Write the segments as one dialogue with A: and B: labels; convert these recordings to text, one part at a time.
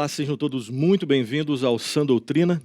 A: Olá, sejam todos muito bem-vindos ao Sã Doutrina.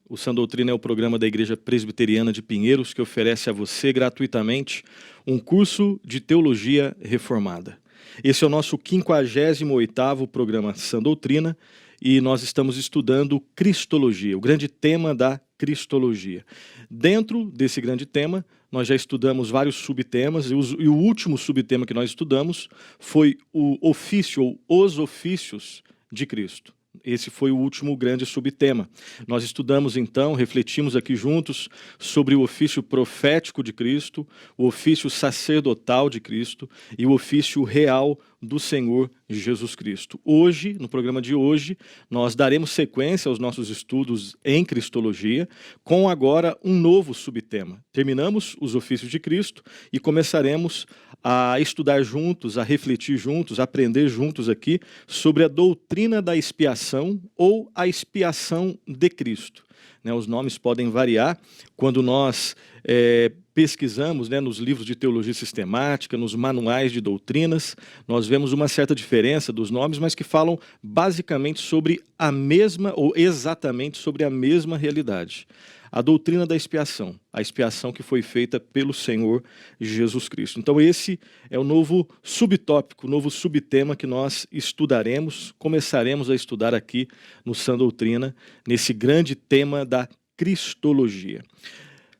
A: O Sã Doutrina é o programa da Igreja Presbiteriana de Pinheiros que oferece a você gratuitamente um curso de Teologia Reformada. Esse é o nosso 58º programa Sã Doutrina e nós estamos estudando Cristologia, o grande tema da Cristologia. Dentro desse grande tema, nós já estudamos vários subtemas e o último subtema que nós estudamos foi o ofício ou os ofícios de Cristo. Esse foi o último grande subtema. Nós estudamos então, refletimos aqui juntos sobre o ofício profético de Cristo, o ofício sacerdotal de Cristo e o ofício real do Senhor Jesus Cristo. Hoje, no programa de hoje, nós daremos sequência aos nossos estudos em Cristologia, com agora um novo subtema. Terminamos os ofícios de Cristo e começaremos a estudar juntos, a refletir juntos, a aprender juntos aqui sobre a doutrina da expiação ou a expiação de Cristo. Os nomes podem variar quando nós pesquisamos nos livros de teologia sistemática, nos manuais de doutrinas, nós vemos uma certa diferença dos nomes, mas que falam basicamente sobre a mesma ou exatamente sobre a mesma realidade. A doutrina da expiação, a expiação que foi feita pelo Senhor Jesus Cristo. Então esse é o novo subtópico, o novo subtema que nós estudaremos, começaremos a estudar aqui no Sã Doutrina, nesse grande tema da Cristologia.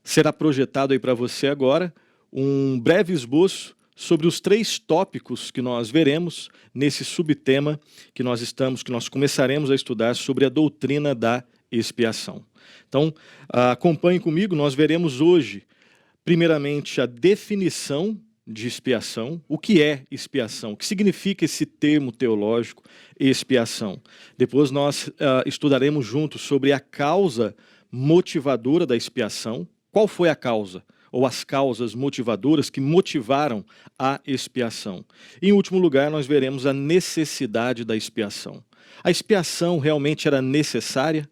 A: Será projetado aí para você agora um breve esboço sobre os 3 tópicos que nós veremos nesse subtema que nós começaremos a estudar sobre a doutrina da expiação. Então, acompanhe comigo, nós veremos hoje, primeiramente, a definição de expiação, o que é expiação, o que significa esse termo teológico, expiação. Depois nós estudaremos juntos sobre a causa motivadora da expiação, qual foi a causa, ou as causas motivadoras que motivaram a expiação. E, em último lugar, nós veremos a necessidade da expiação. A expiação realmente era necessária?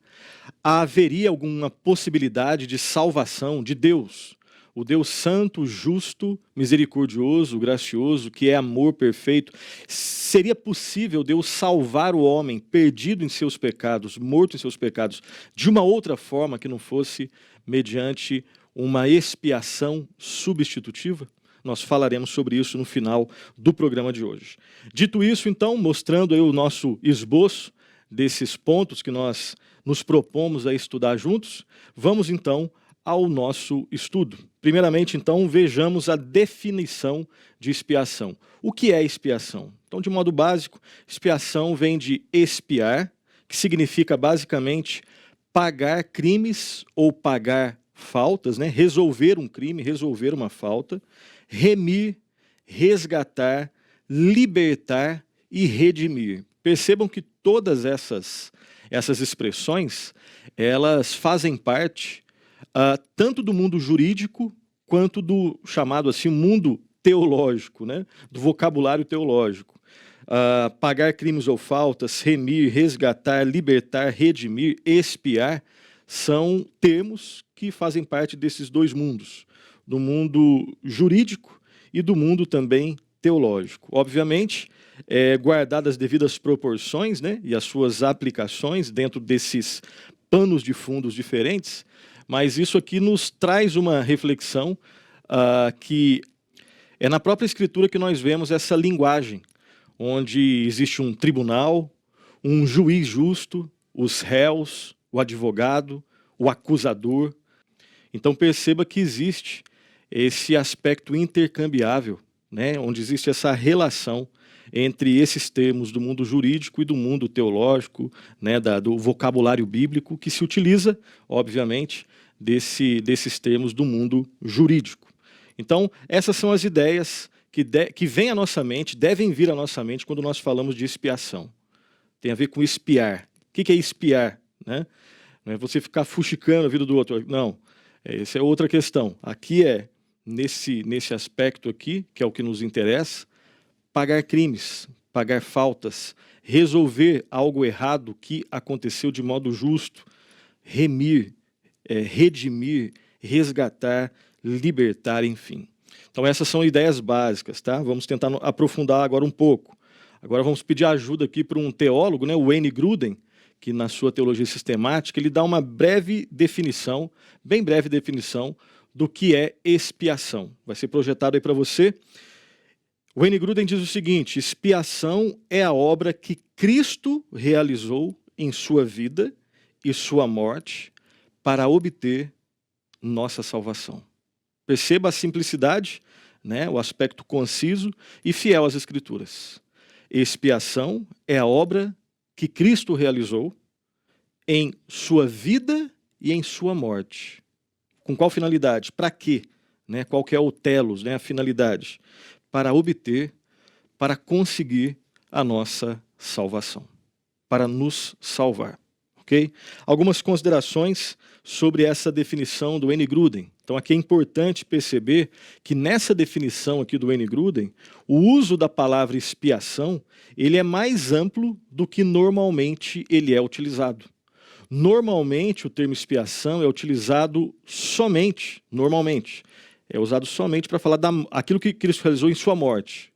A: Haveria alguma possibilidade de salvação de Deus, o Deus santo, justo, misericordioso, gracioso, que é amor perfeito? Seria possível Deus salvar o homem perdido em seus pecados, morto em seus pecados, de uma outra forma que não fosse mediante uma expiação substitutiva? Nós falaremos sobre isso no final do programa de hoje. Dito isso, então, mostrando aí o nosso esboço desses pontos que nós nos propomos a estudar juntos, vamos então ao nosso estudo. Primeiramente, então, vejamos a definição de expiação. O que é expiação? Então, de modo básico, expiação vem de expiar, que significa basicamente pagar crimes ou pagar faltas, resolver um crime, resolver uma falta, remir, resgatar, libertar e redimir. Percebam que todas essas expressões, elas fazem parte tanto do mundo jurídico quanto do chamado assim mundo teológico, do vocabulário teológico. Pagar crimes ou faltas, remir, resgatar, libertar, redimir, expiar, são termos que fazem parte desses 2 mundos, do mundo jurídico e do mundo também teológico. Obviamente, guardadas as devidas proporções e as suas aplicações dentro desses panos de fundos diferentes, mas isso aqui nos traz uma reflexão que é na própria Escritura que nós vemos essa linguagem, onde existe um tribunal, um juiz justo, os réus, o advogado, o acusador. Então perceba que existe esse aspecto intercambiável, onde existe essa relação entre esses termos do mundo jurídico e do mundo teológico, do vocabulário bíblico, que se utiliza, obviamente, desses termos do mundo jurídico. Então, essas são as ideias que vêm à nossa mente, devem vir à nossa mente quando nós falamos de expiação. Tem a ver com espiar. O que é espiar? Não é você ficar fuxicando a vida do outro. Não, essa é outra questão. Aqui nesse aspecto aqui, que é o que nos interessa, pagar crimes, pagar faltas, resolver algo errado que aconteceu de modo justo, remir, redimir, resgatar, libertar, enfim. Então essas são ideias básicas, tá? Vamos tentar aprofundar agora um pouco. Agora vamos pedir ajuda aqui para um teólogo, o Wayne Grudem, que na sua teologia sistemática, ele dá uma breve definição, bem breve definição, do que é expiação. Vai ser projetado aí para você. Wayne Grudem diz o seguinte: expiação é a obra que Cristo realizou em sua vida e sua morte para obter nossa salvação. Perceba a simplicidade, né, o aspecto conciso e fiel às Escrituras. Expiação é a obra que Cristo realizou em sua vida e em sua morte. Com qual finalidade? Para quê? Né? Qual que é o telos, né? A finalidade? Para obter, para conseguir a nossa salvação. Para nos salvar. Okay? Algumas considerações sobre essa definição do Wayne Grudem. Então aqui é importante perceber que nessa definição aqui do Wayne Grudem, o uso da palavra expiação, ele é mais amplo do que normalmente ele é utilizado. Normalmente o termo expiação é utilizado somente, é usado somente para falar daquilo que Cristo realizou em sua morte.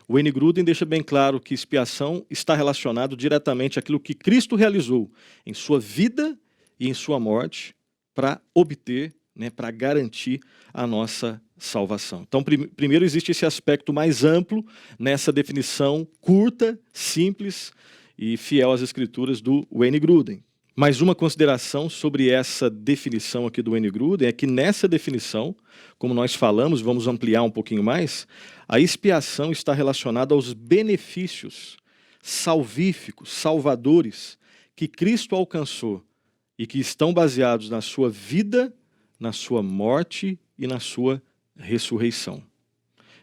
A: O Wayne Grudem deixa bem claro que expiação está relacionado diretamente àquilo que Cristo realizou em sua vida e em sua morte para obter, né, para garantir a nossa salvação. Então, primeiro existe esse aspecto mais amplo nessa definição curta, simples e fiel às Escrituras do Wayne Grudem. Mais uma consideração sobre essa definição aqui do Wayne Grudem é que nessa definição, como nós falamos, vamos ampliar um pouquinho mais, a expiação está relacionada aos benefícios salvíficos, salvadores, que Cristo alcançou e que estão baseados na sua vida, na sua morte e na sua ressurreição.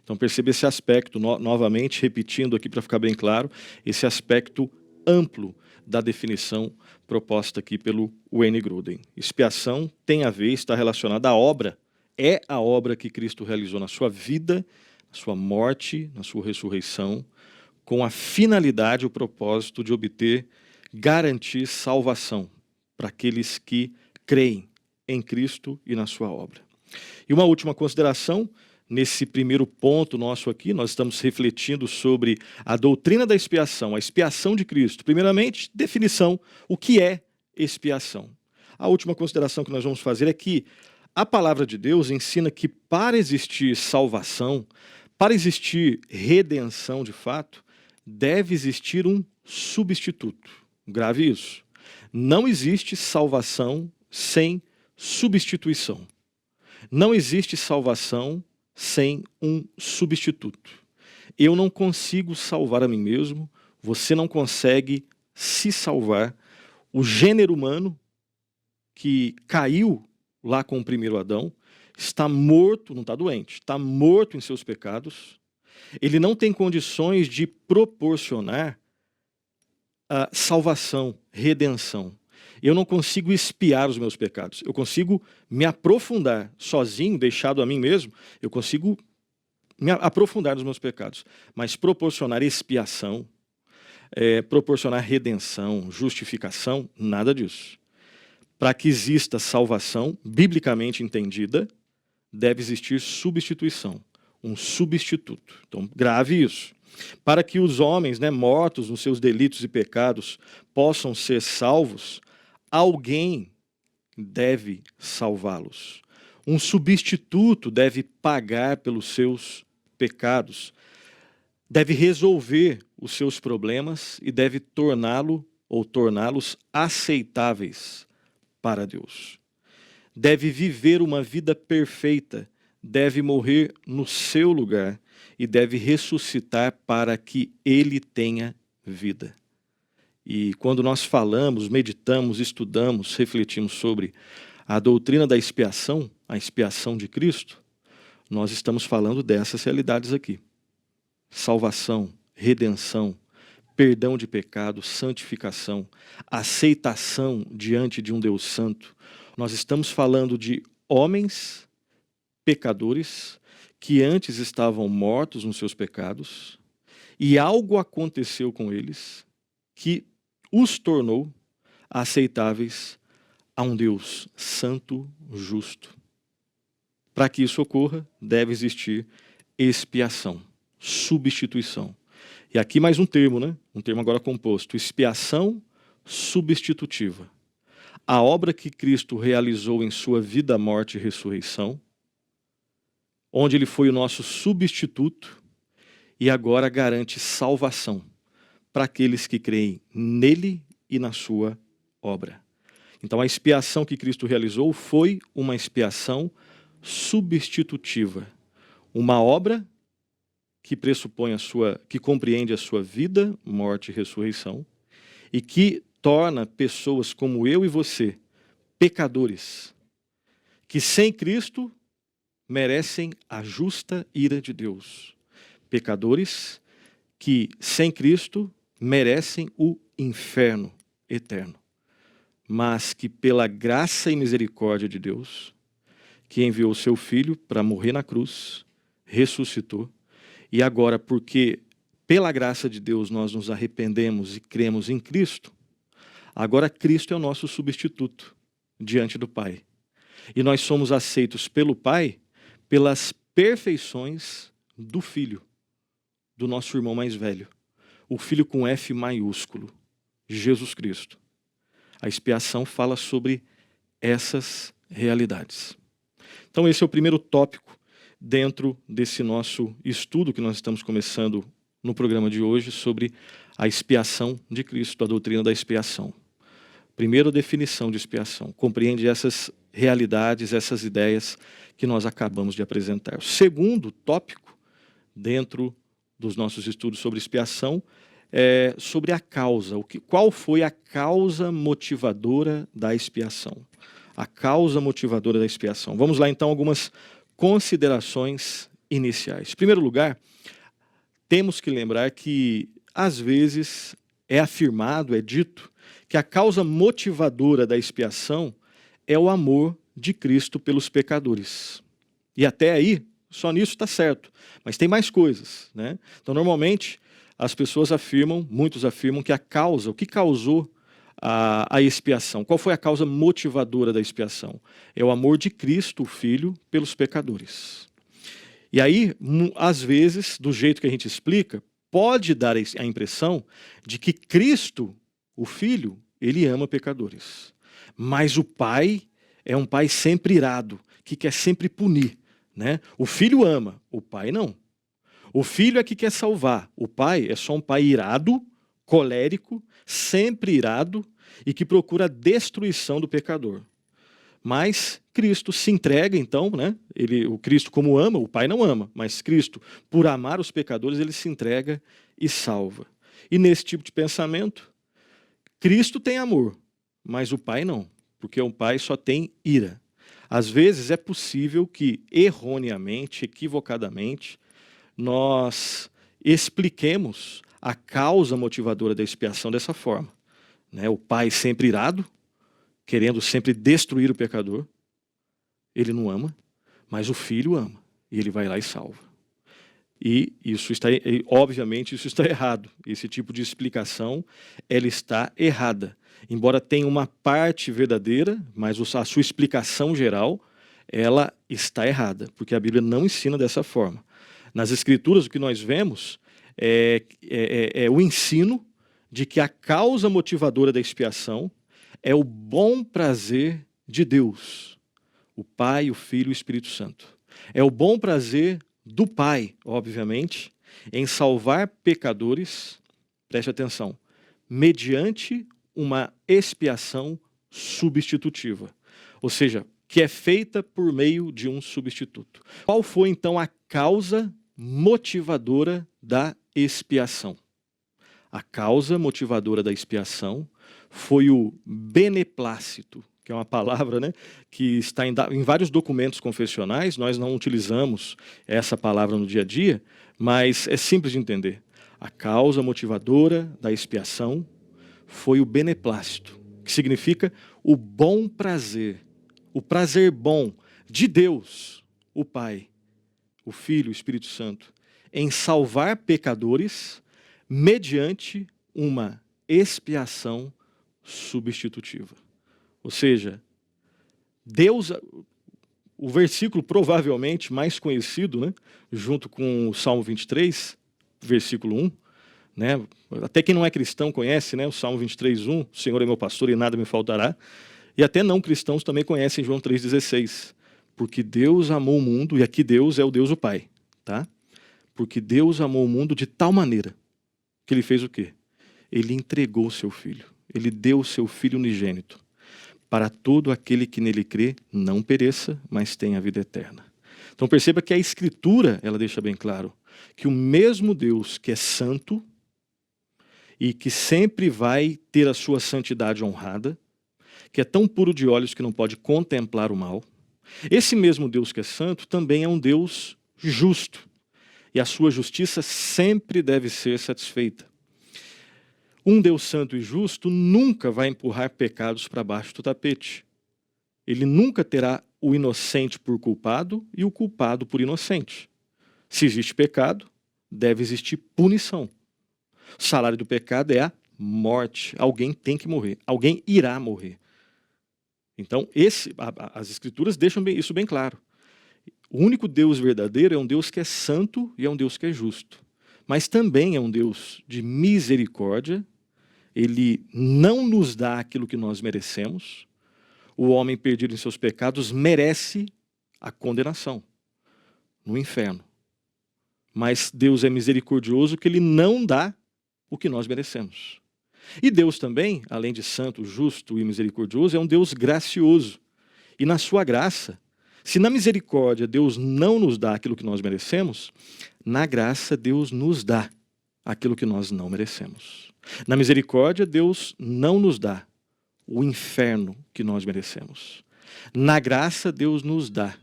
A: Então perceba esse aspecto, novamente repetindo aqui para ficar bem claro, esse aspecto amplo da definição proposta aqui pelo Wayne Grudem. Expiação tem a ver, está relacionada à obra, é a obra que Cristo realizou na sua vida, na sua morte, na sua ressurreição, com a finalidade, o propósito de obter, garantir salvação para aqueles que creem em Cristo e na sua obra. E uma última consideração, nesse primeiro ponto nosso aqui, nós estamos refletindo sobre a doutrina da expiação, a expiação de Cristo. Primeiramente, definição, o que é expiação? A última consideração que nós vamos fazer é que a palavra de Deus ensina que para existir salvação, para existir redenção de fato, deve existir um substituto. Grave isso. Não existe salvação sem substituição. Não existe salvação sem um substituto. Eu não consigo salvar a mim mesmo, você não consegue se salvar. O gênero humano que caiu lá com o primeiro Adão está morto, não está doente, está morto em seus pecados. Ele não tem condições de proporcionar a salvação, redenção. Eu não consigo expiar os meus pecados. Eu consigo me aprofundar sozinho, deixado a mim mesmo, eu consigo me aprofundar nos meus pecados. Mas proporcionar expiação, proporcionar redenção, justificação, nada disso. Para que exista salvação, biblicamente entendida, deve existir substituição, um substituto. Então, grave isso. Para que os homens, né, mortos nos seus delitos e pecados possam ser salvos, alguém deve salvá-los. Um substituto deve pagar pelos seus pecados, deve resolver os seus problemas e deve torná-lo ou torná-los aceitáveis para Deus. Deve viver uma vida perfeita, deve morrer no seu lugar e deve ressuscitar para que ele tenha vida. E quando nós falamos, meditamos, estudamos, refletimos sobre a doutrina da expiação, a expiação de Cristo, nós estamos falando dessas realidades aqui. Salvação, redenção, perdão de pecado, santificação, aceitação diante de um Deus santo. Nós estamos falando de homens pecadores que antes estavam mortos nos seus pecados e algo aconteceu com eles que os tornou aceitáveis a um Deus santo, justo. Para que isso ocorra, deve existir expiação, substituição. E aqui mais um termo, né? Um termo agora composto. Expiação substitutiva. A obra que Cristo realizou em sua vida, morte e ressurreição, onde ele foi o nosso substituto e agora garante salvação para aqueles que creem nele e na sua obra. Então a expiação que Cristo realizou foi uma expiação substitutiva. Uma obra que pressupõe que compreende a sua vida, morte e ressurreição, e que torna pessoas como eu e você pecadores, que sem Cristo merecem a justa ira de Deus. Pecadores que sem Cristo merecem o inferno eterno, mas que pela graça e misericórdia de Deus, que enviou o seu Filho para morrer na cruz, ressuscitou, e agora, porque pela graça de Deus nós nos arrependemos e cremos em Cristo, agora Cristo é o nosso substituto diante do Pai. E nós somos aceitos pelo Pai pelas perfeições do Filho, do nosso irmão mais velho. O Filho com F maiúsculo, Jesus Cristo. A expiação fala sobre essas realidades. Então esse é o primeiro tópico dentro desse nosso estudo que nós estamos começando no programa de hoje sobre a expiação de Cristo, a doutrina da expiação. Primeira definição de expiação, compreende essas realidades, essas ideias que nós acabamos de apresentar. O segundo tópico dentro dos nossos estudos sobre expiação é sobre a causa. Qual foi a causa motivadora da expiação? A causa motivadora da expiação. Vamos lá então algumas considerações iniciais. Em primeiro lugar, temos que lembrar que às vezes é afirmado, é dito, que a causa motivadora da expiação é o amor de Cristo pelos pecadores. E até aí, só nisso está certo. Mas tem mais coisas, né? Então, normalmente, as pessoas afirmam, muitos afirmam que a causa, o que causou a expiação, qual foi a causa motivadora da expiação? É o amor de Cristo, o Filho, pelos pecadores. E aí, às vezes, do jeito que a gente explica, pode dar a impressão de que Cristo, o Filho, ele ama pecadores. Mas o Pai é um Pai sempre irado, que quer sempre punir, né? O Filho ama, o Pai não. O Filho é que quer salvar, o Pai é só um Pai irado, colérico, sempre irado e que procura a destruição do pecador. Mas Cristo se entrega, então, né? O Cristo como ama, o Pai não ama, mas Cristo, por amar os pecadores, ele se entrega e salva. E nesse tipo de pensamento, Cristo tem amor, mas o Pai não, porque o Pai só tem ira. Às vezes é possível que, erroneamente, equivocadamente, nós expliquemos a causa motivadora da expiação dessa forma, né? O Pai sempre irado, querendo sempre destruir o pecador, ele não ama, mas o Filho ama, e ele vai lá e salva. E obviamente isso está errado. Esse tipo de explicação, ela está errada. Embora tenha uma parte verdadeira, mas a sua explicação geral, ela está errada, porque a Bíblia não ensina dessa forma. Nas Escrituras, o que nós vemos é o ensino de que a causa motivadora da expiação é o bom prazer de Deus, o Pai, o Filho e o Espírito Santo. É o bom prazer do Pai, obviamente, em salvar pecadores, preste atenção, mediante uma expiação substitutiva. Ou seja, que é feita por meio de um substituto. Qual foi, então, a causa motivadora da expiação? A causa motivadora da expiação foi o beneplácito, que é uma palavra, né, que está em vários documentos confessionais. Nós não utilizamos essa palavra no dia a dia, mas é simples de entender. A causa motivadora da expiação foi o beneplácito, que significa o bom prazer, o prazer bom de Deus, o Pai, o Filho, o Espírito Santo, em salvar pecadores mediante uma expiação substitutiva. Ou seja, Deus, o versículo provavelmente mais conhecido, né, junto com o Salmo 23, versículo 1, né? Até quem não é cristão conhece, né, o Salmo 23:1, o Senhor é meu pastor e nada me faltará. E até não cristãos também conhecem João 3,16. Porque Deus amou o mundo, e aqui Deus é o Deus o Pai, tá? Porque Deus amou o mundo de tal maneira que ele fez o quê? Ele entregou o seu filho. Ele deu o seu filho unigênito para todo aquele que nele crê não pereça, mas tenha a vida eterna. Então perceba que a Escritura, ela deixa bem claro que o mesmo Deus que é santo e que sempre vai ter a sua santidade honrada, que é tão puro de olhos que não pode contemplar o mal, esse mesmo Deus que é santo também é um Deus justo. E a sua justiça sempre deve ser satisfeita. Um Deus santo e justo nunca vai empurrar pecados para baixo do tapete. Ele nunca terá o inocente por culpado e o culpado por inocente. Se existe pecado, deve existir punição. O salário do pecado é a morte. Alguém tem que morrer. Alguém irá morrer. Então, as Escrituras deixam isso bem claro. O único Deus verdadeiro é um Deus que é santo e é um Deus que é justo. Mas também é um Deus de misericórdia. Ele não nos dá aquilo que nós merecemos. O homem perdido em seus pecados merece a condenação no inferno. Mas Deus é misericordioso que ele não dá o que nós merecemos. E Deus também, além de santo, justo e misericordioso, é um Deus gracioso. E na sua graça, se na misericórdia Deus não nos dá aquilo que nós merecemos, na graça Deus nos dá aquilo que nós não merecemos. Na misericórdia Deus não nos dá o inferno que nós merecemos. Na graça Deus nos dá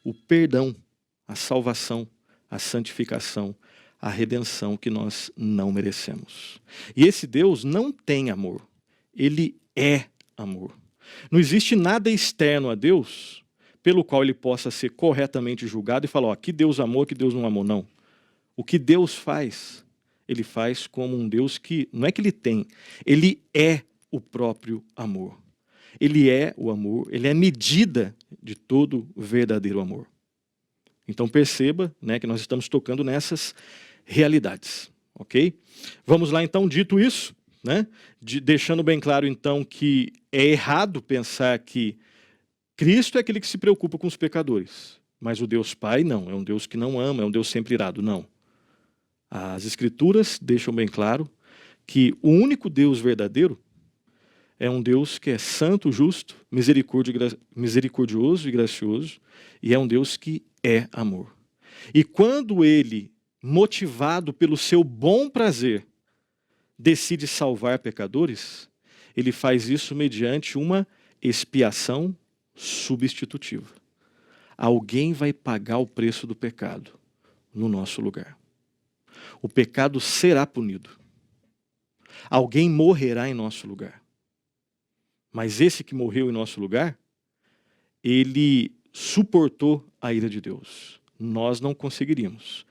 A: o perdão, a salvação, a santificação, a redenção que nós não merecemos. E esse Deus não tem amor. Ele é amor. Não existe nada externo a Deus pelo qual ele possa ser corretamente julgado e falar, ó, que Deus amou, que Deus não amou, não. O que Deus faz, ele faz como um Deus que, não é que ele tem, ele é o próprio amor. Ele é o amor, ele é a medida de todo verdadeiro amor. Então perceba, né, que nós estamos tocando nessas realidades, ok? Vamos lá então, dito isso, né, deixando bem claro então que é errado pensar que Cristo é aquele que se preocupa com os pecadores, mas o Deus Pai não, é um Deus que não ama, é um Deus sempre irado, não. As Escrituras deixam bem claro que o único Deus verdadeiro é um Deus que é santo, justo, misericordioso e gracioso, e é um Deus que é amor. E quando ele, motivado pelo seu bom prazer, decide salvar pecadores, ele faz isso mediante uma expiação substitutiva. Alguém vai pagar o preço do pecado no nosso lugar. O pecado será punido. Alguém morrerá em nosso lugar. Mas esse que morreu em nosso lugar, ele suportou a ira de Deus. Nós não conseguiríamos.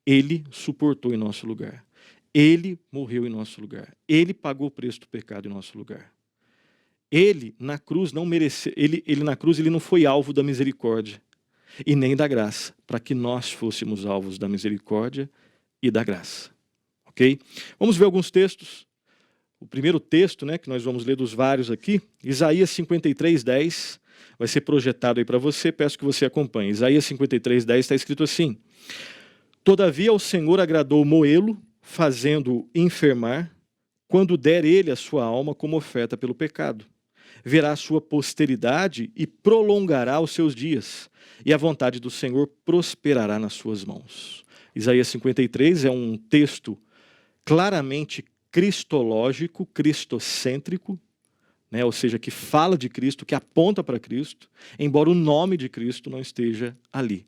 A: Ele suportou em nosso lugar. Ele morreu em nosso lugar. Ele pagou o preço do pecado em nosso lugar. Ele na cruz não mereceu, ele na cruz ele não foi alvo da misericórdia e nem da graça, para que nós fôssemos alvos da misericórdia e da graça. OK? Vamos ver alguns textos. O primeiro texto, né, que nós vamos ler dos vários aqui, Isaías 53:10, vai ser projetado aí para você, peço que você acompanhe. Isaías 53:10 está escrito assim: Todavia o Senhor agradou moê-lo, fazendo-o enfermar, quando der ele a sua alma como oferta pelo pecado. Verá a sua posteridade e prolongará os seus dias, e a vontade do Senhor prosperará nas suas mãos. Isaías 53 é um texto claramente cristológico, cristocêntrico, né? Ou seja, que fala de Cristo, que aponta para Cristo, embora o nome de Cristo não esteja ali.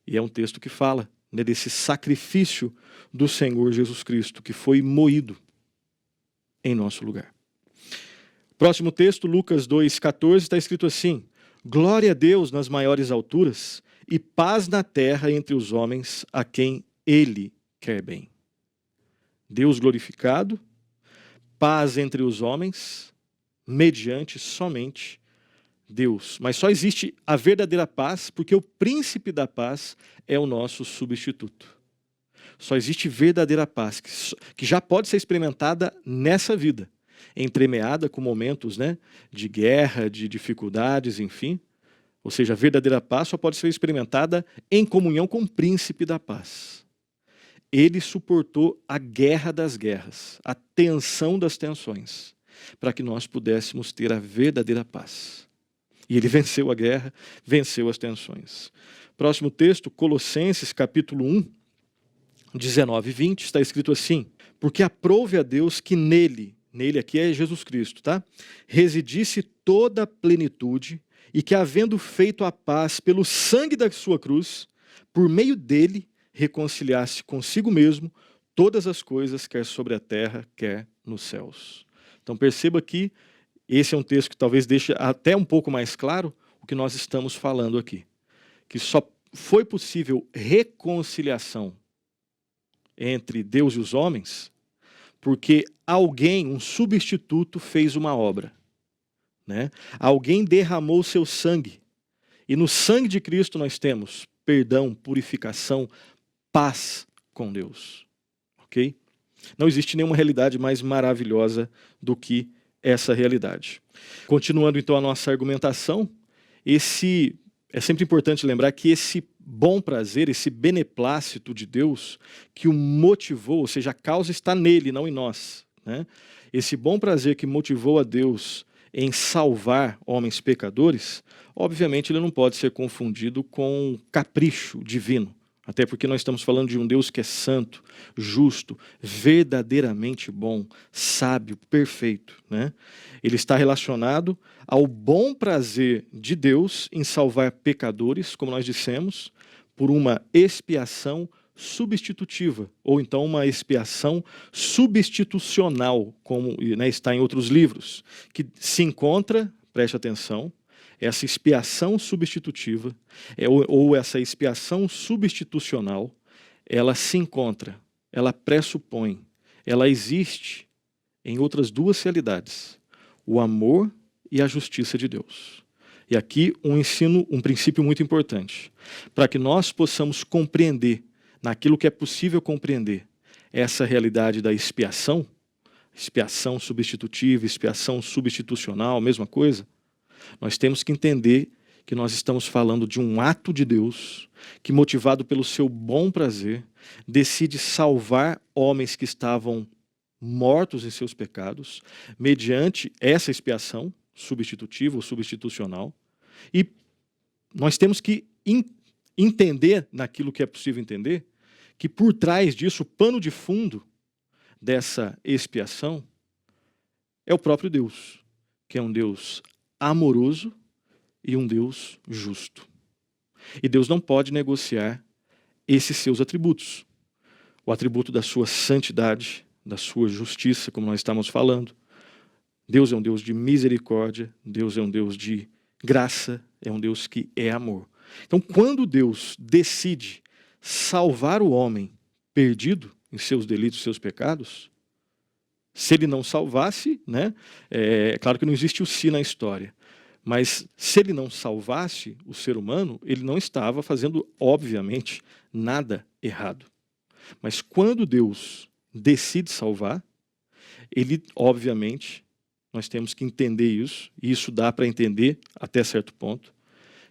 A: E é um texto que fala, né, desse sacrifício do Senhor Jesus Cristo, que foi moído em nosso lugar. Próximo texto, Lucas 2,14, está escrito assim: Glória a Deus nas maiores alturas e paz na terra entre os homens a quem Ele quer bem. Deus glorificado, paz entre os homens, mediante somente Deus. Mas só existe a verdadeira paz porque o príncipe da paz é o nosso substituto. Só existe verdadeira paz, que já pode ser experimentada nessa vida, entremeada com momentos, né, de guerra, de dificuldades, enfim. Ou seja, a verdadeira paz só pode ser experimentada em comunhão com o príncipe da paz. Ele suportou a guerra das guerras, a tensão das tensões, para que nós pudéssemos ter a verdadeira paz. E ele venceu a guerra, venceu as tensões. Próximo texto, Colossenses capítulo 1, 19 e 20, está escrito assim: porque aprove a Deus que nele aqui é Jesus Cristo, tá? Residisse toda a plenitude, e que, havendo feito a paz pelo sangue da sua cruz, por meio dele reconciliasse consigo mesmo todas as coisas, quer sobre a terra, quer nos céus. Então perceba que esse é um texto que talvez deixe até um pouco mais claro o que nós estamos falando aqui. Que só foi possível reconciliação entre Deus e os homens porque alguém, um substituto, fez uma obra. Né? Alguém derramou o seu sangue. E no sangue de Cristo nós temos perdão, purificação, paz com Deus. Ok? Não existe nenhuma realidade mais maravilhosa do que essa realidade. Continuando então a nossa argumentação, é sempre importante lembrar que esse bom prazer, esse beneplácito de Deus que o motivou, ou seja, a causa está nele, não em nós. Né? Esse bom prazer que motivou a Deus em salvar homens pecadores, obviamente ele não pode ser confundido com capricho divino. Até porque nós estamos falando de um Deus que é santo, justo, verdadeiramente bom, sábio, perfeito. Né? Ele está relacionado ao bom prazer de Deus em salvar pecadores, como nós dissemos, por uma expiação substitutiva, ou então uma expiação substitucional, como, né, está em outros livros, que se encontra, preste atenção, essa expiação substitutiva, ou essa expiação substitucional, ela se encontra, ela pressupõe, ela existe em outras duas realidades, o amor e a justiça de Deus. E aqui um princípio muito importante, para que nós possamos compreender, naquilo que é possível compreender, essa realidade da expiação substitutiva, expiação substitucional, mesma coisa, nós temos que entender que nós estamos falando de um ato de Deus que, motivado pelo seu bom prazer, decide salvar homens que estavam mortos em seus pecados, mediante essa expiação substitutiva ou substitucional. E nós temos que entender, naquilo que é possível entender, que por trás disso, o pano de fundo dessa expiação é o próprio Deus, que é um Deus amoroso e um Deus justo. E Deus não pode negociar esses seus atributos. O atributo da sua santidade, da sua justiça, como nós estamos falando. Deus é um Deus de misericórdia, Deus é um Deus de graça, é um Deus que é amor. Então, quando Deus decide salvar o homem perdido em seus delitos, seus pecados, se ele não salvasse, né, é claro que não existe o si na história, mas se ele não salvasse o ser humano, ele não estava fazendo, obviamente, nada errado. Mas quando Deus decide salvar, ele, obviamente, nós temos que entender isso, e isso dá para entender, até certo ponto,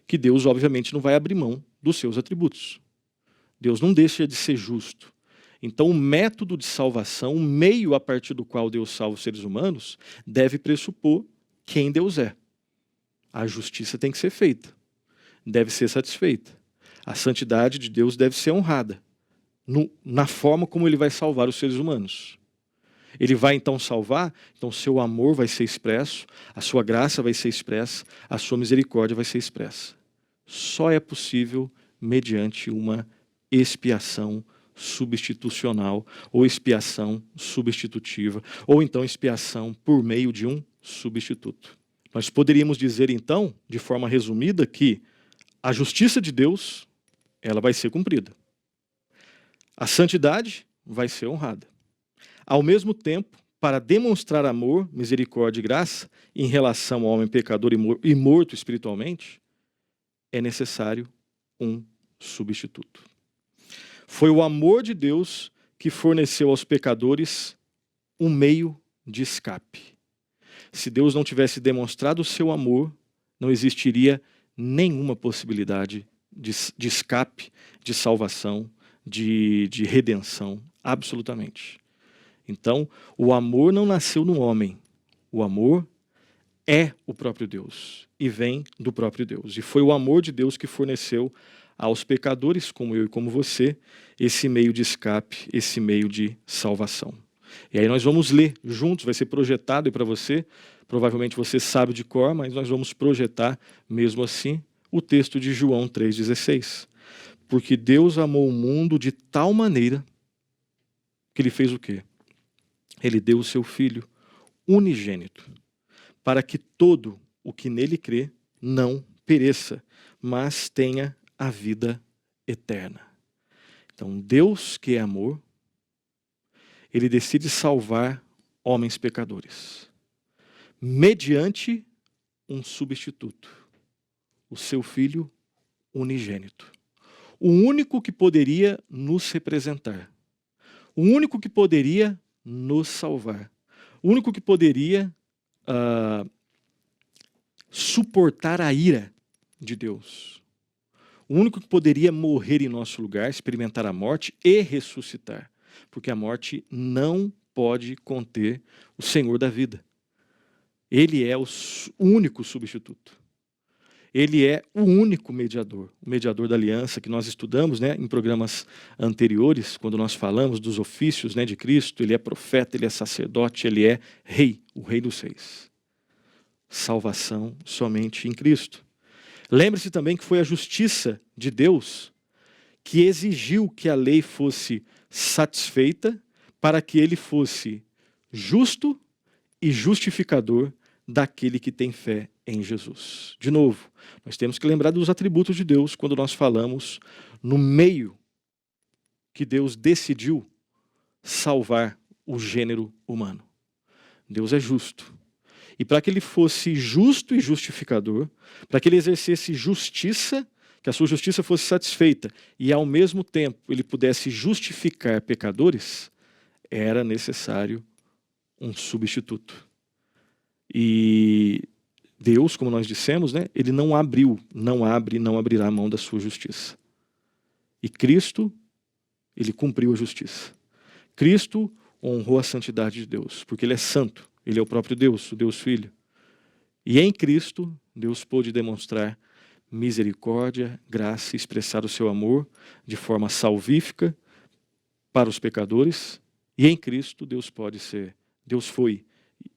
A: que Deus, obviamente, não vai abrir mão dos seus atributos. Deus não deixa de ser justo. Então, o método de salvação, o meio a partir do qual Deus salva os seres humanos, deve pressupor quem Deus é. A justiça tem que ser feita, deve ser satisfeita. A santidade de Deus deve ser honrada, na forma como ele vai salvar os seres humanos. Ele vai então salvar, então seu amor vai ser expresso, a sua graça vai ser expressa, a sua misericórdia vai ser expressa. Só é possível mediante uma expiação substitucional, ou expiação substitutiva, ou então expiação por meio de um substituto. Nós poderíamos dizer então, de forma resumida, que a justiça de Deus, ela vai ser cumprida. A santidade vai ser honrada. Ao mesmo tempo, para demonstrar amor, misericórdia e graça em relação ao homem pecador e morto espiritualmente, é necessário um substituto. Foi o amor de Deus que forneceu aos pecadores um meio de escape. Se Deus não tivesse demonstrado o seu amor, não existiria nenhuma possibilidade de escape, de salvação, de redenção, absolutamente. Então, o amor não nasceu no homem. O amor é o próprio Deus e vem do próprio Deus. E foi o amor de Deus que forneceu aos pecadores, como eu e como você, esse meio de escape, esse meio de salvação. E aí nós vamos ler juntos, vai ser projetado aí para você, provavelmente você sabe de cor, mas nós vamos projetar mesmo assim o texto de João 3,16. Porque Deus amou o mundo de tal maneira que ele fez o quê? Ele deu o seu Filho unigênito, para que todo o que nele crê não pereça, mas tenha a vida eterna. Então, Deus, que é amor, ele decide salvar homens pecadores, mediante um substituto, o seu Filho unigênito. O único que poderia nos representar, o único que poderia nos salvar, o único que poderia suportar a ira de Deus, o único que poderia morrer em nosso lugar, experimentar a morte e ressuscitar, porque a morte não pode conter o Senhor da vida. Ele é o único substituto. Ele é o único mediador, o mediador da aliança que nós estudamos, né, em programas anteriores, quando nós falamos dos ofícios, né, de Cristo. Ele é profeta, ele é sacerdote, ele é rei, o rei dos reis. Salvação somente em Cristo. Lembre-se também que foi a justiça de Deus que exigiu que a lei fosse satisfeita para que ele fosse justo e justificador daquele que tem fé em Jesus. De novo, nós temos que lembrar dos atributos de Deus quando nós falamos no meio que Deus decidiu salvar o gênero humano. Deus é justo. E para que ele fosse justo e justificador, para que ele exercesse justiça, que a sua justiça fosse satisfeita e ao mesmo tempo ele pudesse justificar pecadores, era necessário um substituto. E Deus, como nós dissemos, né, ele não abriu, não abre, não abrirá a mão da sua justiça. E Cristo, ele cumpriu a justiça. Cristo honrou a santidade de Deus, porque ele é santo, ele é o próprio Deus, o Deus Filho. E em Cristo, Deus pôde demonstrar misericórdia, graça e expressar o seu amor de forma salvífica para os pecadores. E em Cristo, Deus foi,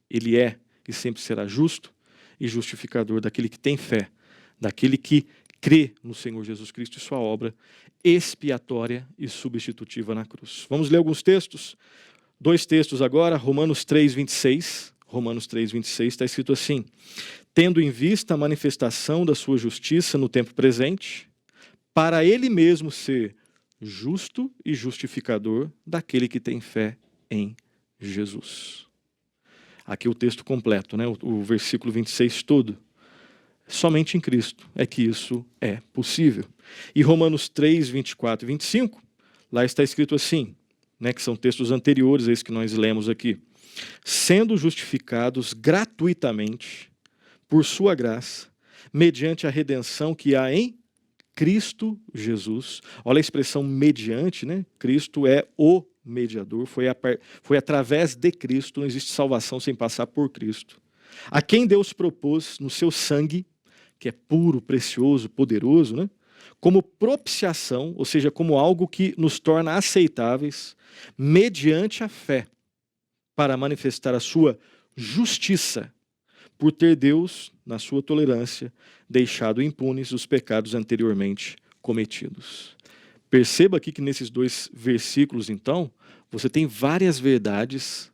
A: ele é e sempre será justo e justificador daquele que tem fé, daquele que crê no Senhor Jesus Cristo e sua obra expiatória e substitutiva na cruz. Vamos ler alguns textos? 2 textos agora, Romanos 3,26. Romanos 3,26 está escrito assim: tendo em vista a manifestação da sua justiça no tempo presente, para ele mesmo ser justo e justificador daquele que tem fé em Jesus. Aqui o texto completo, né? O versículo 26 todo. Somente em Cristo é que isso é possível. E Romanos 3, 24 e 25, lá está escrito assim, né, que são textos anteriores a esse que nós lemos aqui. Sendo justificados gratuitamente por sua graça, mediante a redenção que há em Cristo Jesus. Olha a expressão mediante, né? Cristo é o mediador, foi através de Cristo, não existe salvação sem passar por Cristo. A quem Deus propôs no seu sangue, que é puro, precioso, poderoso, né? Como propiciação, ou seja, como algo que nos torna aceitáveis, mediante a fé, para manifestar a sua justiça, por ter Deus, na sua tolerância, deixado impunes os pecados anteriormente cometidos. Perceba aqui que nesses 2 versículos, então, você tem várias verdades,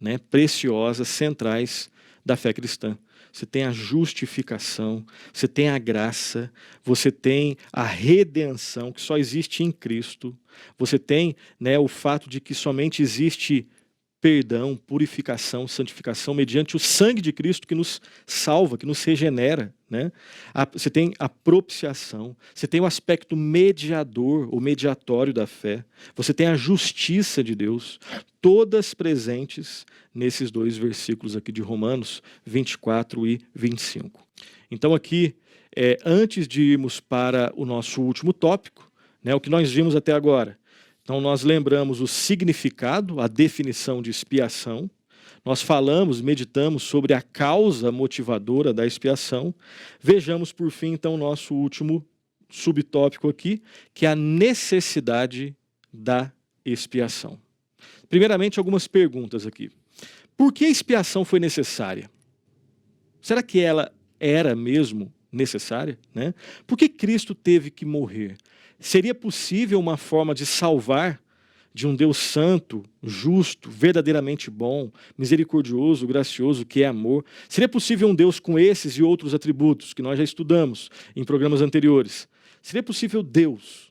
A: né, preciosas, centrais da fé cristã. Você tem a justificação, você tem a graça, você tem a redenção, que só existe em Cristo. Você tem, né, o fato de que somente existe perdão, purificação, santificação mediante o sangue de Cristo que nos salva, que nos regenera, né? Você tem a propiciação, você tem o aspecto mediador, o mediatório da fé, você tem a justiça de Deus, todas presentes nesses dois versículos aqui de Romanos 24 e 25. Então aqui, antes de irmos para o nosso último tópico, né, o que nós vimos até agora, então nós lembramos o significado, a definição de expiação, nós falamos, meditamos sobre a causa motivadora da expiação. Vejamos por fim então o nosso último subtópico aqui, que é a necessidade da expiação. Primeiramente, algumas perguntas aqui. Por que a expiação foi necessária? Será que ela era mesmo necessária, né? Por que Cristo teve que morrer? Seria possível uma forma de salvar de um Deus santo, justo, verdadeiramente bom, misericordioso, gracioso, que é amor? Seria possível um Deus com esses e outros atributos que nós já estudamos em programas anteriores? Seria possível Deus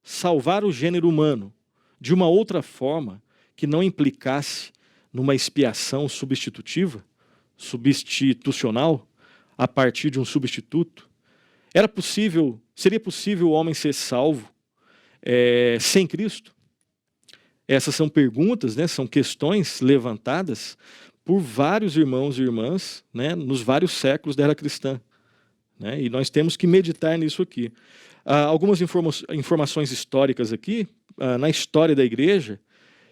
A: salvar o gênero humano de uma outra forma que não implicasse numa expiação substitutiva, substitucional, a partir de um substituto? Seria possível o homem ser salvo sem Cristo? Essas são perguntas, né, são questões levantadas por vários irmãos e irmãs, né, nos vários séculos da era cristã, né, e nós temos que meditar nisso aqui. Algumas informações históricas aqui, na história da igreja,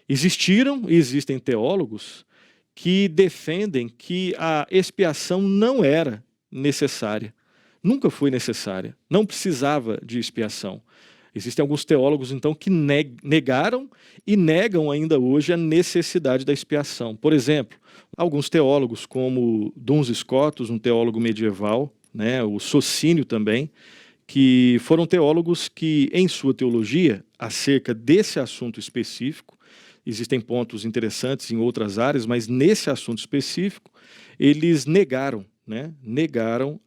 A: existiram e existem teólogos que defendem que a expiação não era necessária. Nunca foi necessária, não precisava de expiação. Existem alguns teólogos, então, que negaram e negam ainda hoje a necessidade da expiação. Por exemplo, alguns teólogos, como Duns Scotus, um teólogo medieval, né, o Sociniano também, que foram teólogos que, em sua teologia, acerca desse assunto específico, existem pontos interessantes em outras áreas, mas nesse assunto específico, eles negaram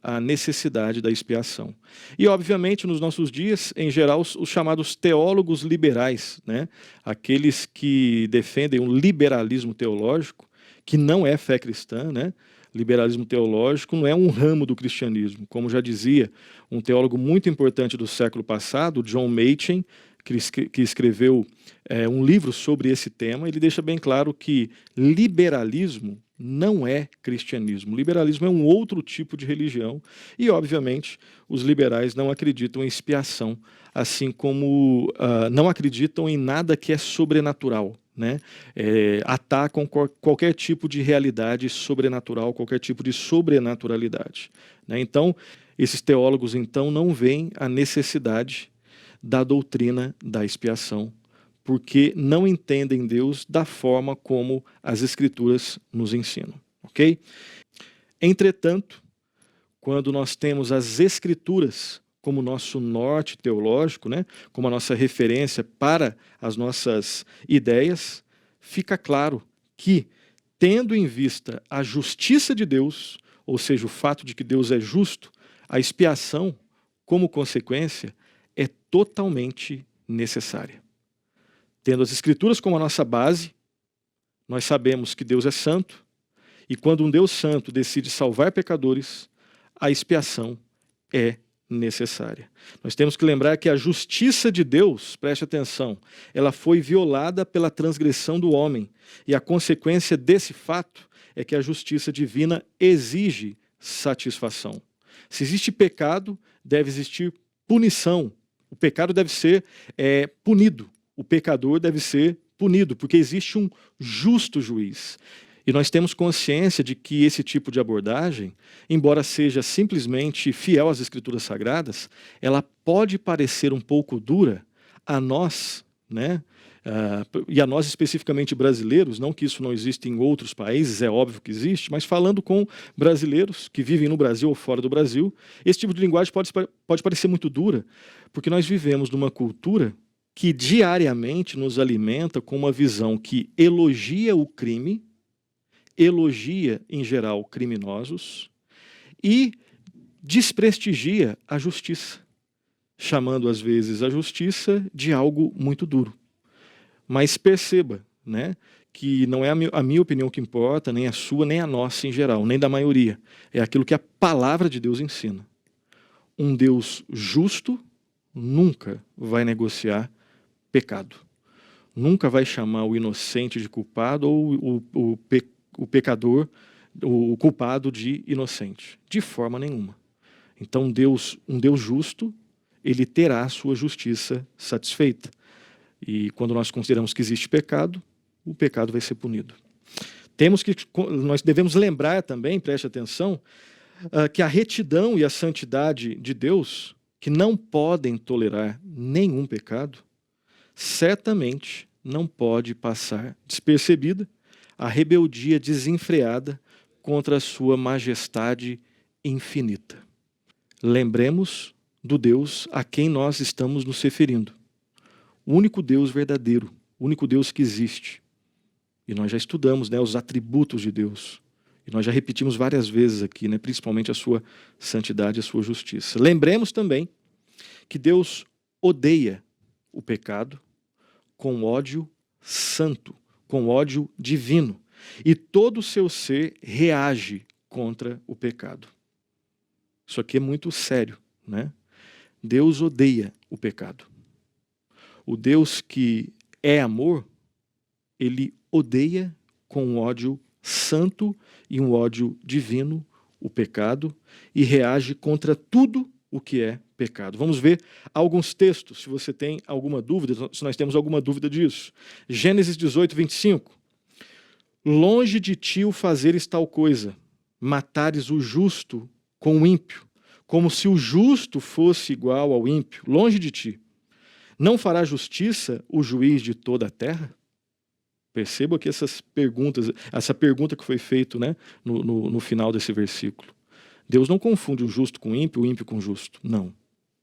A: a necessidade da expiação. E, obviamente, nos nossos dias, em geral, os chamados teólogos liberais, né? Aqueles que defendem um liberalismo teológico, que não é fé cristã, né? Liberalismo teológico não é um ramo do cristianismo. Como já dizia um teólogo muito importante do século passado, John Machen, que escreveu um livro sobre esse tema, ele deixa bem claro que liberalismo não é cristianismo. Liberalismo é um outro tipo de religião e, obviamente, os liberais não acreditam em expiação, assim como não acreditam em nada que é sobrenatural, né? Atacam qualquer tipo de realidade sobrenatural, qualquer tipo de sobrenaturalidade, né? Então, esses teólogos então não veem a necessidade da doutrina da expiação, porque não entendem Deus da forma como as Escrituras nos ensinam, ok? Entretanto, quando nós temos as Escrituras como nosso norte teológico, né, como a nossa referência para as nossas ideias, fica claro que, tendo em vista a justiça de Deus, ou seja, o fato de que Deus é justo, a expiação, como consequência, é totalmente necessária. Tendo as Escrituras como a nossa base, nós sabemos que Deus é santo, e quando um Deus santo decide salvar pecadores, a expiação é necessária. Nós temos que lembrar que a justiça de Deus, preste atenção, ela foi violada pela transgressão do homem, e a consequência desse fato é que a justiça divina exige satisfação. Se existe pecado, deve existir punição. O pecado deve ser punido. O pecador deve ser punido, porque existe um justo juiz. E nós temos consciência de que esse tipo de abordagem, embora seja simplesmente fiel às Escrituras Sagradas, ela pode parecer um pouco dura a nós, né? E a nós especificamente brasileiros, não que isso não existe em outros países, é óbvio que existe, mas falando com brasileiros que vivem no Brasil ou fora do Brasil, esse tipo de linguagem pode parecer muito dura, porque nós vivemos numa cultura que diariamente nos alimenta com uma visão que elogia o crime, elogia, em geral, criminosos e desprestigia a justiça, chamando, às vezes, a justiça de algo muito duro. Mas perceba, né, que não é a minha opinião que importa, nem a sua, nem a nossa em geral, nem da maioria. É aquilo que a palavra de Deus ensina. Um Deus justo nunca vai negociar pecado. Nunca vai chamar o inocente de culpado ou o pecador, o culpado de inocente. De forma nenhuma. Então, um Deus justo, ele terá a sua justiça satisfeita. E quando nós consideramos que existe pecado, o pecado vai ser punido. Nós devemos lembrar também, preste atenção, que a retidão e a santidade de Deus, que não podem tolerar nenhum pecado, certamente não pode passar despercebida a rebeldia desenfreada contra a sua majestade infinita. Lembremos do Deus a quem nós estamos nos referindo. O único Deus verdadeiro, o único Deus que existe. E nós já estudamos, né, os atributos de Deus. E nós já repetimos várias vezes aqui, né, principalmente a sua santidade e a sua justiça. Lembremos também que Deus odeia o pecado com ódio santo, com ódio divino. E todo o seu ser reage contra o pecado. Isso aqui é muito sério, né? Deus odeia o pecado. O Deus que é amor, ele odeia com um ódio santo e um ódio divino o pecado e reage contra tudo o que é pecado. Vamos ver alguns textos, se você tem alguma dúvida, se nós temos alguma dúvida disso. Gênesis 18, 25. Longe de ti o fazeres tal coisa, matares o justo com o ímpio, como se o justo fosse igual ao ímpio, longe de ti. Não fará justiça o juiz de toda a terra? Perceba que essa pergunta que foi feita, né, no final desse versículo. Deus não confunde o justo com o ímpio com o justo. Não.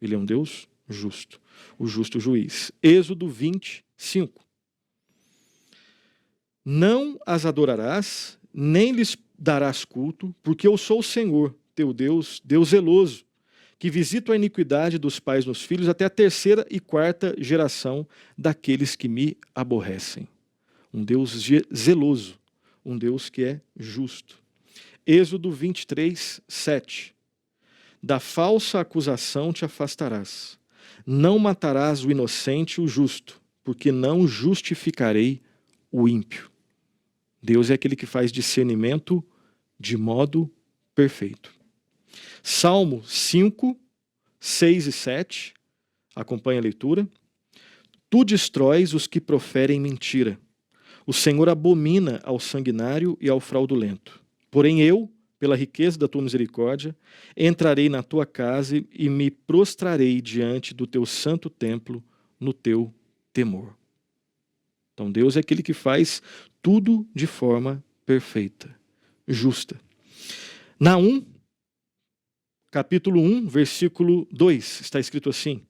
A: Ele é um Deus justo. O justo juiz. Êxodo 25. Não as adorarás, nem lhes darás culto, porque eu sou o Senhor, teu Deus, Deus zeloso, que visito a iniquidade dos pais nos filhos até a 3ª e 4ª geração daqueles que me aborrecem. Um Deus zeloso, um Deus que é justo. Êxodo 23, 7. Da falsa acusação te afastarás. Não matarás o inocente e o justo, porque não justificarei o ímpio. Deus é aquele que faz discernimento de modo perfeito. Salmo 5, 6 e 7. Acompanhe a leitura. Tu destróis os que proferem mentira. O Senhor abomina ao sanguinário e ao fraudulento. Porém eu, pela riqueza da tua misericórdia, entrarei na tua casa e me prostrarei diante do teu santo templo no teu temor. Então Deus é aquele que faz tudo de forma perfeita, justa. Naum, capítulo 1, versículo 2, está escrito assim: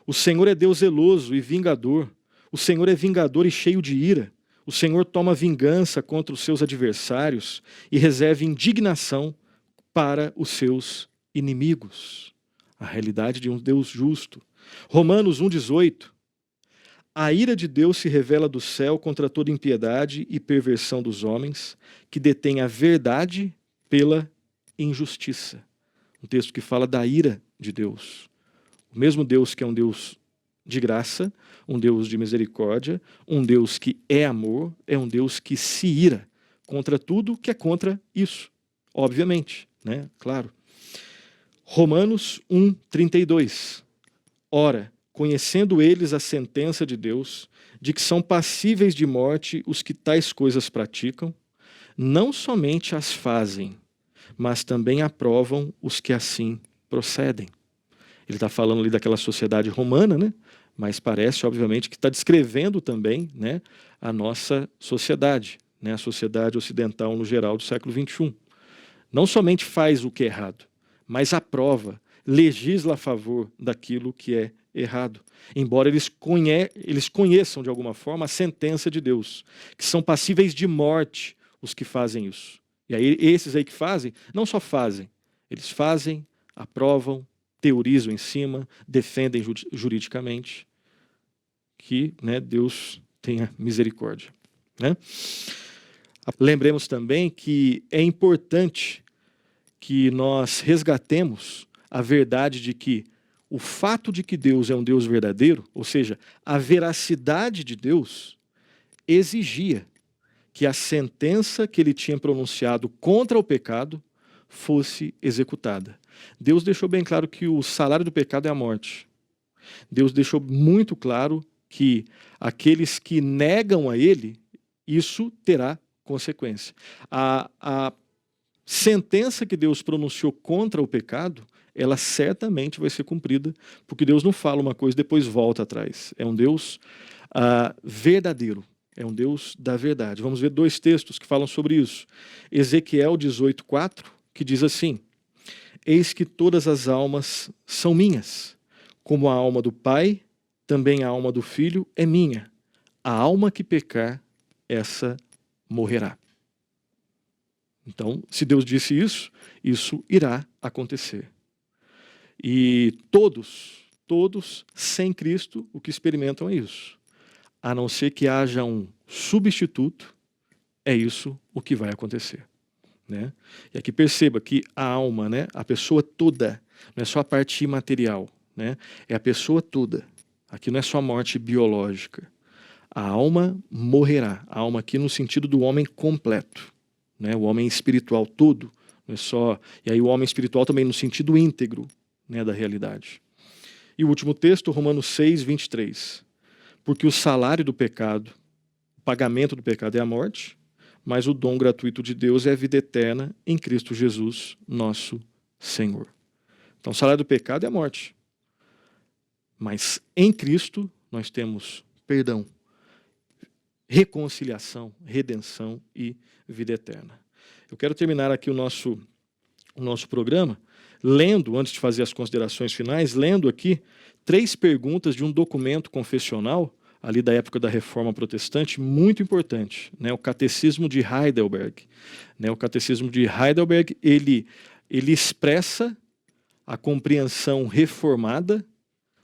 A: O Senhor é Deus zeloso e vingador. O Senhor é vingador e cheio de ira. O Senhor toma vingança contra os seus adversários e reserva indignação para os seus inimigos. A realidade de um Deus justo. Romanos 1,18. A ira de Deus se revela do céu contra toda impiedade e perversão dos homens, que detêm a verdade pela injustiça. Um texto que fala da ira de Deus. O mesmo Deus que é um Deus de graça, um Deus de misericórdia, um Deus que é amor, é um Deus que se ira contra tudo que é contra isso. Obviamente, né? Claro. Romanos 1,32. Ora, conhecendo eles a sentença de Deus, de que são passíveis de morte os que tais coisas praticam, não somente as fazem, mas também aprovam os que assim procedem. Ele está falando ali daquela sociedade romana, né? Mas parece, obviamente, que está descrevendo também, né, a nossa sociedade, né, a sociedade ocidental no geral do século XXI. Não somente faz o que é errado, mas aprova, legisla a favor daquilo que é errado. Embora eles conheçam de alguma forma a sentença de Deus, que são passíveis de morte os que fazem isso. E aí esses aí que fazem, não só fazem, eles fazem, aprovam, teorizam em cima, defendem juridicamente. Que, né, Deus tenha misericórdia. né? Lembremos também que é importante que nós resgatemos a verdade de que o fato de que Deus é um Deus verdadeiro, ou seja, a veracidade de Deus, exigia que a sentença que ele tinha pronunciado contra o pecado fosse executada. Deus deixou bem claro que o salário do pecado é a morte. Deus deixou muito claro que aqueles que negam a ele, isso terá consequência. A sentença que Deus pronunciou contra o pecado, ela certamente vai ser cumprida, porque Deus não fala uma coisa e depois volta atrás. É um Deus verdadeiro, é um Deus da verdade. Vamos ver 2 textos que falam sobre isso. Ezequiel 18:4, que diz assim: eis que todas as almas são minhas, como a alma do Pai, também a alma do Filho é minha. A alma que pecar, essa morrerá. Então, se Deus disse isso, isso irá acontecer. E todos sem Cristo, o que experimentam é isso. A não ser que haja um substituto, é isso o que vai acontecer. Né? E aqui perceba que a alma, né, a pessoa toda, não é só a parte imaterial, né, é a pessoa toda. Aqui não é só a morte biológica. A alma morrerá. A alma aqui no sentido do homem completo. Né, o homem espiritual todo, não é só, e aí o homem espiritual também no sentido íntegro, né, da realidade. E o último texto, Romanos 6:23. Porque o salário do pecado, o pagamento do pecado é a morte, mas o dom gratuito de Deus é a vida eterna em Cristo Jesus, nosso Senhor. Então o salário do pecado é a morte, mas em Cristo nós temos perdão, reconciliação, redenção e vida eterna. Eu quero terminar aqui o nosso programa lendo, antes de fazer as considerações finais, lendo aqui 3 perguntas de um documento confessional ali da época da Reforma Protestante, muito importante, né? O Catecismo de Heidelberg. Né? O Catecismo de Heidelberg, ele expressa a compreensão reformada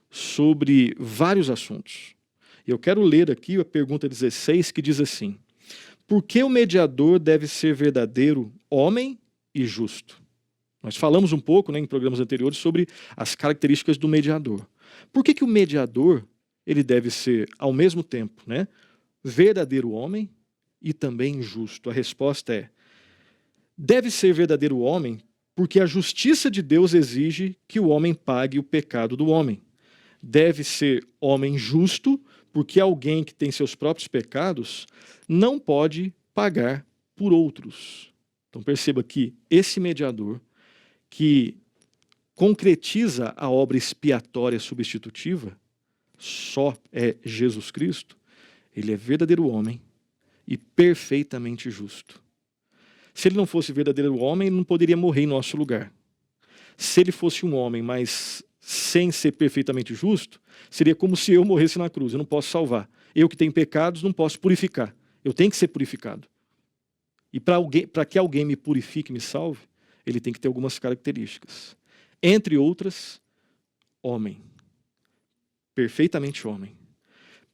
A: sobre vários assuntos. Eu quero ler aqui a pergunta 16, que diz assim: por que o mediador deve ser verdadeiro, homem e justo? Nós falamos um pouco, né, em programas anteriores sobre as características do mediador. Por que o mediador ele deve ser, ao mesmo tempo, né, verdadeiro homem e também justo? A resposta é: deve ser verdadeiro homem porque a justiça de Deus exige que o homem pague o pecado do homem. Deve ser homem justo porque alguém que tem seus próprios pecados não pode pagar por outros. Então perceba que esse mediador que concretiza a obra expiatória substitutiva só é Jesus Cristo. Ele é verdadeiro homem e perfeitamente justo. Se ele não fosse verdadeiro homem, ele não poderia morrer em nosso lugar. Se ele fosse um homem, mas sem ser perfeitamente justo, seria como se eu morresse na cruz. Eu não posso salvar. Eu que tenho pecados não posso purificar. Eu tenho que ser purificado. E para que alguém me purifique, me salve, ele tem que ter algumas características. Entre outras, homem. Perfeitamente homem.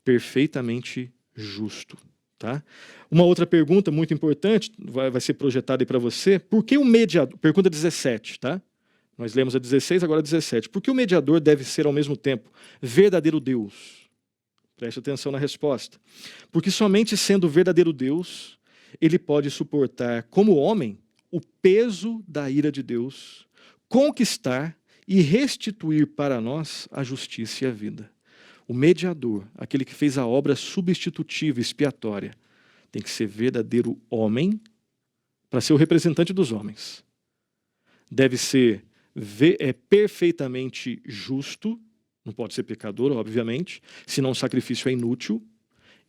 A: Perfeitamente justo. Tá? Uma outra pergunta muito importante, vai ser projetada aí para você. Por que o mediador... Pergunta 17, tá? Nós lemos a 16, agora a 17. Por que o mediador deve ser ao mesmo tempo verdadeiro Deus? Preste atenção na resposta. Porque somente sendo verdadeiro Deus, ele pode suportar como homem o peso da ira de Deus, conquistar e restituir para nós a justiça e a vida. O mediador, aquele que fez a obra substitutiva, expiatória, tem que ser verdadeiro homem para ser o representante dos homens. Deve ser perfeitamente justo, não pode ser pecador, obviamente, senão o sacrifício é inútil,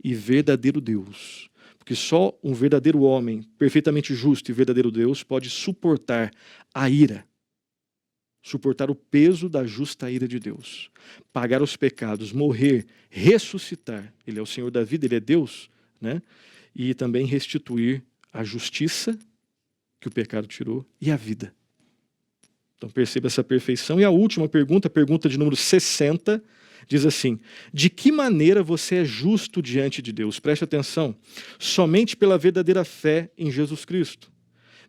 A: e verdadeiro Deus. Porque só um verdadeiro homem, perfeitamente justo e verdadeiro Deus, pode suportar a ira, suportar o peso da justa ira de Deus, pagar os pecados, morrer, ressuscitar. Ele é o Senhor da vida, ele é Deus, né? E também restituir a justiça que o pecado tirou e a vida. Então perceba essa perfeição. E a última pergunta, a pergunta de número 60, Diz assim: de que maneira você é justo diante de Deus? Preste atenção. Somente pela verdadeira fé em Jesus Cristo.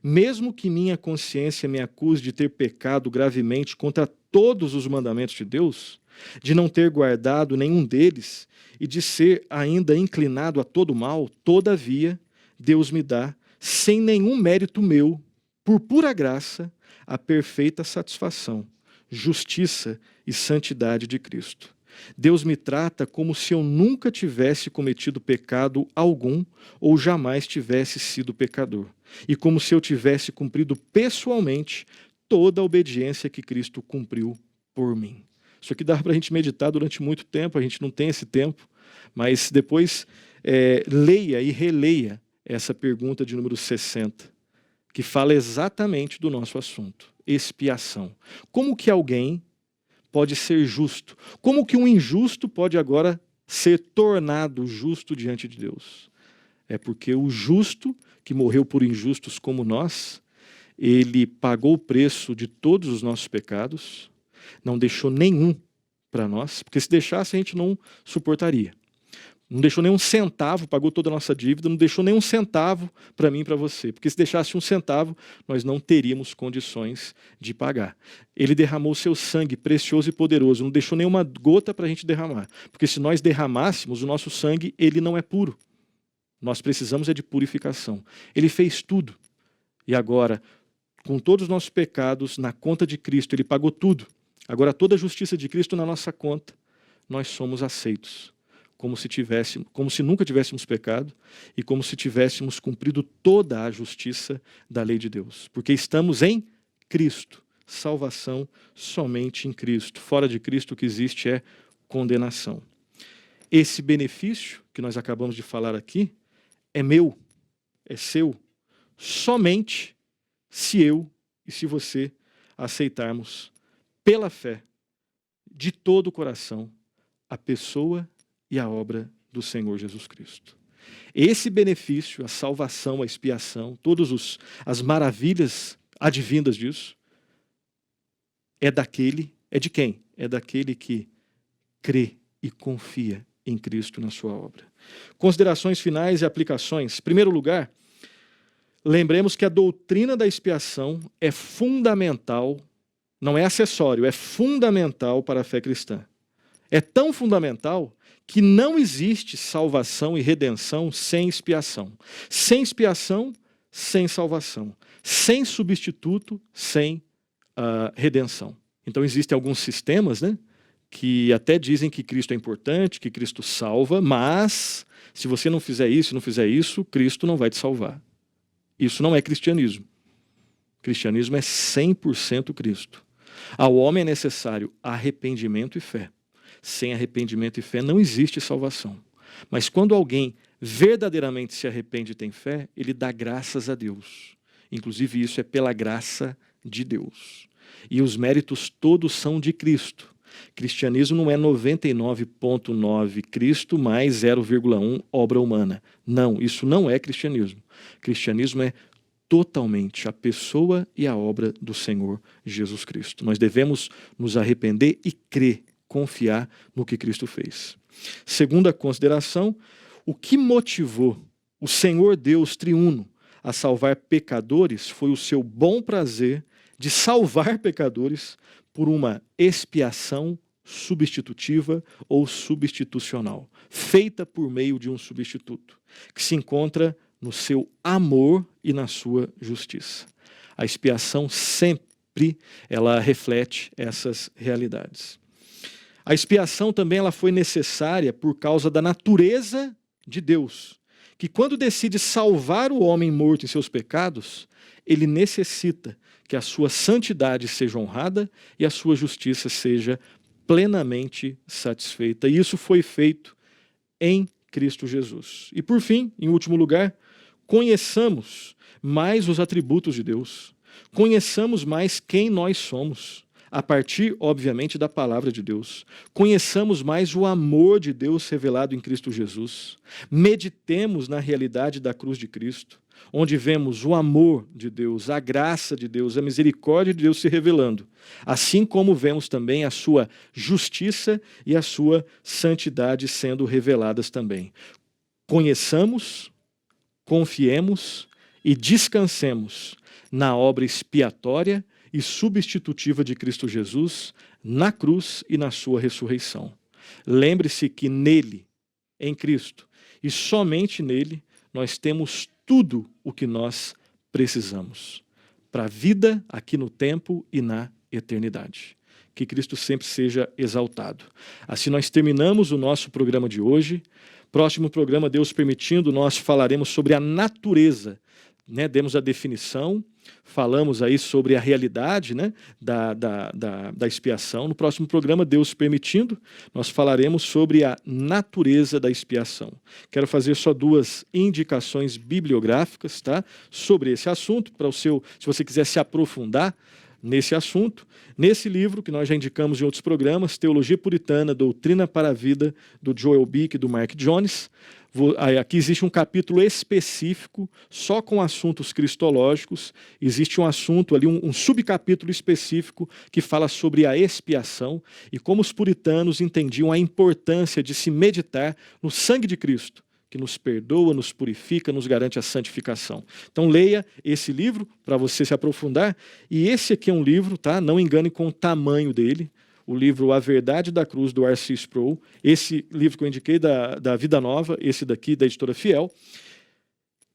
A: Mesmo que minha consciência me acuse de ter pecado gravemente contra todos os mandamentos de Deus, de não ter guardado nenhum deles e de ser ainda inclinado a todo mal, todavia, Deus me dá, sem nenhum mérito meu, por pura graça, a perfeita satisfação, justiça e santidade de Cristo. Deus me trata como se eu nunca tivesse cometido pecado algum ou jamais tivesse sido pecador, e como se eu tivesse cumprido pessoalmente toda a obediência que Cristo cumpriu por mim. Isso aqui dá para a gente meditar durante muito tempo, a gente não tem esse tempo, mas depois leia e releia essa pergunta de número 60, que fala exatamente do nosso assunto, expiação. Como que alguém pode ser justo? Como que um injusto pode agora ser tornado justo diante de Deus? É porque o justo, que morreu por injustos como nós, ele pagou o preço de todos os nossos pecados, não deixou nenhum para nós, porque se deixasse a gente não suportaria. Não deixou nenhum centavo, pagou toda a nossa dívida, não deixou nenhum centavo para mim e para você, porque se deixasse um centavo, nós não teríamos condições de pagar. Ele derramou seu sangue precioso e poderoso, não deixou nenhuma gota para a gente derramar, porque se nós derramássemos o nosso sangue, ele não é puro. Nós precisamos de purificação. Ele fez tudo. E agora, com todos os nossos pecados na conta de Cristo, ele pagou tudo. Agora toda a justiça de Cristo na nossa conta, nós somos aceitos, como se nunca tivéssemos pecado e como se tivéssemos cumprido toda a justiça da lei de Deus. Porque estamos em Cristo. Salvação somente em Cristo. Fora de Cristo o que existe é condenação. Esse benefício que nós acabamos de falar aqui é meu, é seu, somente se eu e se você aceitarmos pela fé, de todo o coração, a pessoa e a obra do Senhor Jesus Cristo. Esse benefício, a salvação, a expiação, todas as maravilhas advindas disso, é de quem? É daquele que crê e confia em Cristo na sua obra. Considerações finais e aplicações. Em primeiro lugar, lembremos que a doutrina da expiação é fundamental, não é acessório, é fundamental para a fé cristã. É tão fundamental que não existe salvação e redenção sem expiação. Sem expiação, sem salvação. Sem substituto, sem redenção. Então existem alguns sistemas, né, que até dizem que Cristo é importante, que Cristo salva, mas se você não fizer isso, Cristo não vai te salvar. Isso não é cristianismo. Cristianismo é 100% Cristo. Ao homem é necessário arrependimento e fé. Sem arrependimento e fé não existe salvação. Mas quando alguém verdadeiramente se arrepende e tem fé, ele dá graças a Deus. Inclusive isso é pela graça de Deus. E os méritos todos são de Cristo. Cristianismo não é 99,9 Cristo mais 0,1 obra humana. Não, isso não é cristianismo. Cristianismo é totalmente a pessoa e a obra do Senhor Jesus Cristo. Nós devemos nos arrepender e crer, confiar no que Cristo fez. Segunda consideração, o que motivou o Senhor Deus triuno a salvar pecadores foi o seu bom prazer de salvar pecadores por uma expiação substitutiva ou substitucional, feita por meio de um substituto, que se encontra no seu amor e na sua justiça. A expiação sempre ela reflete essas realidades. A expiação também ela foi necessária por causa da natureza de Deus, que quando decide salvar o homem morto em seus pecados, ele necessita que a sua santidade seja honrada e a sua justiça seja plenamente satisfeita. E isso foi feito em Cristo Jesus. E por fim, em último lugar, conheçamos mais os atributos de Deus. Conheçamos mais quem nós somos, a partir, obviamente, da palavra de Deus. Conheçamos mais o amor de Deus revelado em Cristo Jesus. Meditemos na realidade da cruz de Cristo. onde vemos o amor de Deus, a graça de Deus, a misericórdia de Deus se revelando, assim como vemos também a sua justiça e a sua santidade sendo reveladas também. Conheçamos, confiemos e descansemos na obra expiatória e substitutiva de Cristo Jesus, na cruz e na sua ressurreição. Lembre-se que nele, em Cristo, e somente nele, nós temos tudo o que nós precisamos para a vida aqui no tempo e na eternidade. Que Cristo sempre seja exaltado. Assim nós terminamos o nosso programa de hoje. Próximo programa, Deus permitindo, nós falaremos sobre a natureza, né? Demos a definição, falamos aí sobre a realidade, né? da expiação. No próximo programa, Deus permitindo, nós falaremos sobre a natureza da expiação. Quero fazer só 2 indicações bibliográficas, tá? Sobre esse assunto, se você quiser se aprofundar nesse assunto. Nesse livro, que nós já indicamos em outros programas, Teologia Puritana, Doutrina para a Vida, do Joel Bick e do Mark Jones. Aqui existe um capítulo específico só com assuntos cristológicos. Existe um assunto ali, um subcapítulo específico que fala sobre a expiação e como os puritanos entendiam a importância de se meditar no sangue de Cristo, que nos perdoa, nos purifica, nos garante a santificação. Então leia esse livro para você se aprofundar. E esse aqui é um livro, tá? Não engane com o tamanho dele. O livro A Verdade da Cruz, do R.C. Sproul. Esse livro que eu indiquei da Vida Nova, esse daqui da Editora Fiel.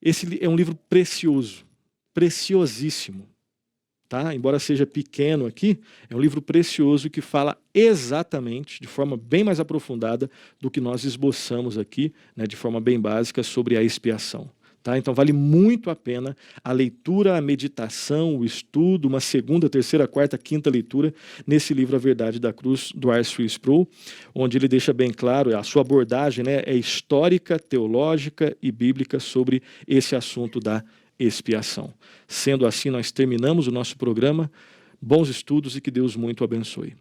A: Esse é um livro precioso, preciosíssimo. Tá? Embora seja pequeno aqui, é um livro precioso que fala exatamente, de forma bem mais aprofundada do que nós esboçamos aqui, né, de forma bem básica, sobre a expiação. Tá? Então vale muito a pena a leitura, a meditação, o estudo, uma segunda, terceira, quarta, quinta leitura nesse livro A Verdade da Cruz, do R.C. Sproul, onde ele deixa bem claro, a sua abordagem, né, é histórica, teológica e bíblica sobre esse assunto da expiação. Sendo assim, nós terminamos o nosso programa. Bons estudos e que Deus muito abençoe.